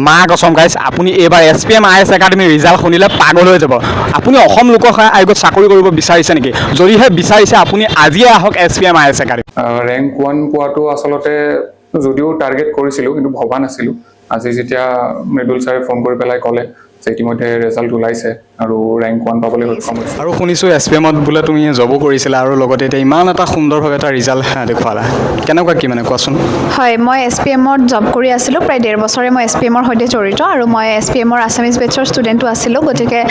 মা কসম গাইছ আপুনি এইবাৰ SPM IS একাডেমীৰ ৰিজাল্ট শুনিলে পাগল হৈ যাব। আপুনি অসম লোকসেৱা আয়োগত চাকৰি কৰিব বিচাৰিছে নেকি? যদিহে বিচাৰিছে আপুনি আজিয়ে আহক SPM IS একাডেমী। ৰেংক 1 পোৱাটো আচলতে যদিও টাৰ্গেট কৰিছিলোঁ কিন্তু ভবা নাছিলোঁ। আজি যেতিয়া মৃদুল ছাৰে ফোন কৰি পেলাই ক'লে যে ইতিমধ্যে ৰেজাল্ট ওলাইছে আৰু ৰেংক 1 পাবলৈ সক্ষম হৈছে। আৰু শুনিছোঁ SPMত বোলে তুমি জবো কৰিছিলা আৰু লগতে এতিয়া ইমান এটা সুন্দৰভাৱে এটা ৰিজাল্ট দেখুৱালা, কেনেকুৱা কি মানে কোৱাচোন? হয়, মই SPMত জব কৰি আছিলোঁ। প্ৰায় 1.5 বছৰে মই SPMৰ সৈতে জড়িত আৰু মই SPMৰ আছামিজ বেটছৰ ষ্টুডেণ্টো আছিলোঁ। গতিকে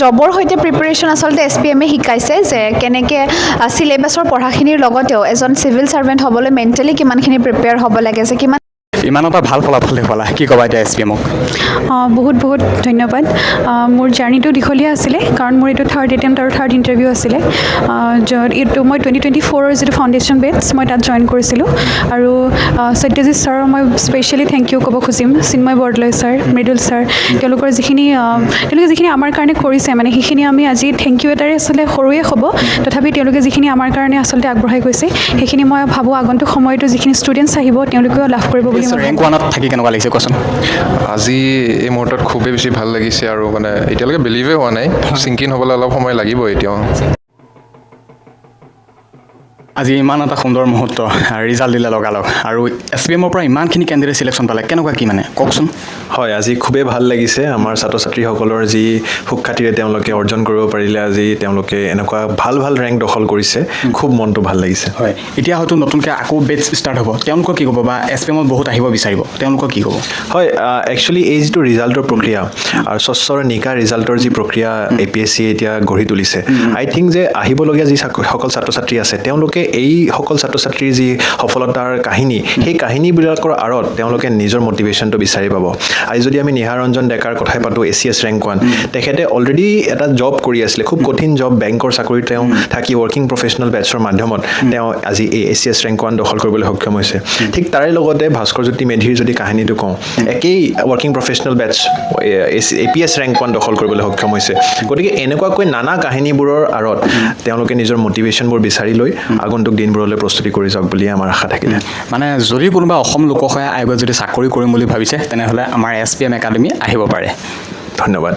জবৰ সৈতে প্ৰিপেৰেশ্যন আচলতে SPMে শিকাইছে যে কেনেকৈ চিলেবাছৰ পঢ়াখিনিৰ লগতেও এজন চিভিল ছাৰ্ভেণ্ট হ'বলৈ মেণ্টেলি কিমানখিনি প্ৰিপেয়াৰ হ'ব লাগে, যে কিমান ইমান এটা ভাল ফলাফল দেখুৱালা, কি ক'বা এতিয়া SPMক? বহুত বহুত ধন্যবাদ। মোৰ জাৰ্ণিটো দীঘলীয়া আছিলে, কাৰণ মোৰ এইটো থাৰ্ড এটেম্প্ট আৰু থাৰ্ড ইণ্টাৰভিউ আছিলে। এইটো মই 2024ৰ যিটো ফাউণ্ডেশ্যন বেটছ মই তাত জইন কৰিছিলোঁ। আৰু সত্যজিৎ ছাৰৰ মই স্পেচিয়েলি থেংক ইউ ক'ব খুজিম। চিন্ময় বৰদলৈ ছাৰ, মৃদুল ছাৰ, তেওঁলোকে যিখিনি আমাৰ কাৰণে কৰিছে, মানে সেইখিনি আমি আজি থেংক ইউ এটাৰে আচলতে সৰুৱে হ'ব, তথাপি তেওঁলোকে যিখিনি আমাৰ কাৰণে আচলতে আগবঢ়াই গৈছে সেইখিনি মই ভাবোঁ আগন্তুক সময়তো যিখিনি ষ্টুডেণ্টছ আহিব তেওঁলোকেও লাভ কৰিব বুলি মই ৰেংক 1ত থাকি কেনেকুৱা লাগিছে কোৱাচোন? আজি এই মুহূৰ্তত খুবেই বেছি ভাল লাগিছে আৰু মানে এতিয়ালৈকে বিলিভে হোৱা নাই, চিংকিন হ'বলৈ অলপ সময় লাগিব এতিয়াও। আজি ইমান এটা সুন্দৰ মুহূৰ্ত, ৰিজাল্ট দিলে লগালগ, আৰু SPMৰ পৰা ইমানখিনি কেণ্ডিডেট চিলেকশ্যন পালে, কেনেকুৱা কি মানে কওকচোন? হয়, আজি খুবেই ভাল লাগিছে। আমাৰ ছাত্ৰ ছাত্ৰীসকলৰ যি সুখ্যাতিৰে তেওঁলোকে অৰ্জন কৰিব পাৰিলে, আজি তেওঁলোকে এনেকুৱা ভাল ভাল ৰেংক দখল কৰিছে, খুব মনটো ভাল লাগিছে। হয়, এতিয়া হয়তো নতুনকৈ আকৌ বেটছ ষ্টাৰ্ট হ'ব, তেওঁলোকক কি ক'ব? বা SPMত বহুত আহিব বিচাৰিব, তেওঁলোকক কি ক'ব? হয়, একচুৱেলি এই যিটো ৰিজাল্টৰ প্ৰক্ৰিয়া আৰু স্বচ্ছৰ নিকা ৰিজাল্টৰ যি প্ৰক্ৰিয়া APSC এতিয়া গঢ়ি তুলিছে, আই থিংক যে আহিবলগীয়া যি সকল ছাত্ৰ ছাত্ৰী আছে তেওঁলোকে এই সকল ছাত্ৰ ছাত্ৰীৰ যি সফলতাৰ কাহিনী, সেই কাহিনীবিলাকৰ আঁৰত তেওঁলোকে নিজৰ মটিভেশ্যনটো বিচাৰি পাব। আজি যদি আমি নিহাৰ ৰঞ্জন ডেকাৰ কথাই পাতোঁ, ACS ৰেংক 1, তেখেতে অলৰেডি এটা জব কৰি আছিলে, খুব কঠিন জব, বেংকৰ চাকৰিত তেওঁ থাকি ৱৰ্কিং প্ৰফেচনেল বেটছৰ মাধ্যমত তেওঁ আজি এই ACS ৰেংক 1 দখল কৰিবলৈ সক্ষম হৈছে। ঠিক তাৰে লগতে ভাস্কৰজ্যোতি মেধিৰ যদি কাহিনীটো কওঁ, একেই working professional batch APS rank 1 দখল কৰিবলৈ সক্ষম হৈছে। গতিকে এনেকুৱাকৈ নানা কাহিনীবোৰৰ আঁৰত তেওঁলোকে নিজৰ মটিভেশ্যনবোৰ বিচাৰি লৈ আগন্তুক দিনবোৰলৈ প্ৰস্তুতি কৰি যাওক বুলি আমাৰ আশা থাকিলে। মানে যদি কোনোবা অসম লোকসেৱা আয়োগত যদি চাকৰি কৰিম বুলি ভাবিছে, তেনেহ'লে আমাৰ SPM একাডেমী আহিব পাৰে। ধন্যবাদ।